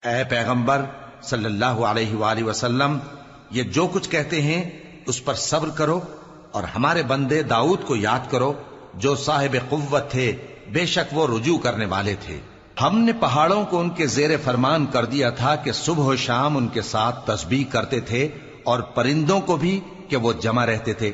اے پیغمبر صلی اللہ علیہ وآلہ وسلم، یہ جو کچھ کہتے ہیں اس پر صبر کرو، اور ہمارے بندے داؤد کو یاد کرو جو صاحب قوت تھے، بے شک وہ رجوع کرنے والے تھے۔ ہم نے پہاڑوں کو ان کے زیر فرمان کر دیا تھا کہ صبح و شام ان کے ساتھ تسبیح کرتے تھے، اور پرندوں کو بھی کہ وہ جمع رہتے تھے،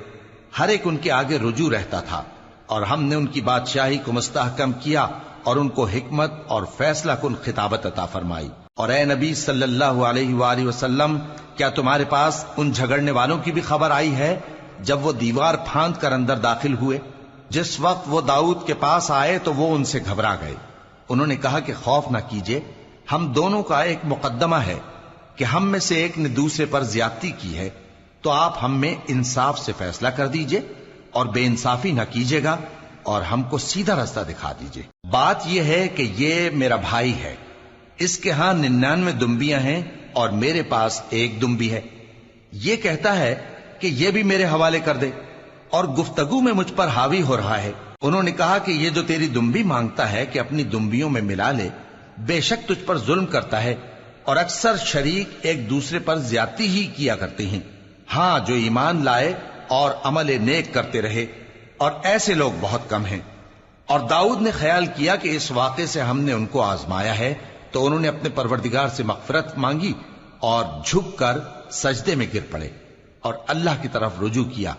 ہر ایک ان کے آگے رجوع رہتا تھا۔ اور ہم نے ان کی بادشاہی کو مستحکم کیا اور ان کو حکمت اور فیصلہ کن خطابت عطا فرمائی۔ اور اے نبی صلی اللہ علیہ وآلہ وسلم، کیا تمہارے پاس ان جھگڑنے والوں کی بھی خبر آئی ہے جب وہ دیوار پھاند کر اندر داخل ہوئے؟ جس وقت وہ داؤد کے پاس آئے تو وہ ان سے گھبرا گئے۔ انہوں نے کہا کہ خوف نہ کیجیے، ہم دونوں کا ایک مقدمہ ہے کہ ہم میں سے ایک نے دوسرے پر زیادتی کی ہے، تو آپ ہم میں انصاف سے فیصلہ کر دیجئے اور بے انصافی نہ کیجیے گا، اور ہم کو سیدھا رستہ دکھا دیجئے۔ بات یہ ہے کہ یہ میرا بھائی ہے، اس کے ہاں 99 دمبیاں ہیں اور میرے پاس ایک دمبی ہے۔ یہ کہتا ہے کہ یہ بھی میرے حوالے کر دے، اور گفتگو میں مجھ پر حاوی ہو رہا ہے۔ انہوں نے کہا کہ یہ جو تیری دمبی مانگتا ہے کہ اپنی دمبیوں میں ملا لے، بے شک تجھ پر ظلم کرتا ہے، اور اکثر شریک ایک دوسرے پر زیادتی ہی کیا کرتے ہیں۔ ہاں، جو ایمان لائے اور عمل نیک کرتے رہے، اور ایسے لوگ بہت کم ہیں۔ اور داؤد نے خیال کیا کہ اس واقعے سے ہم نے ان کو آزمایا ہے، تو انہوں نے اپنے پروردگار سے مغفرت مانگی اور جھک کر سجدے میں گر پڑے اور اللہ کی طرف رجوع کیا۔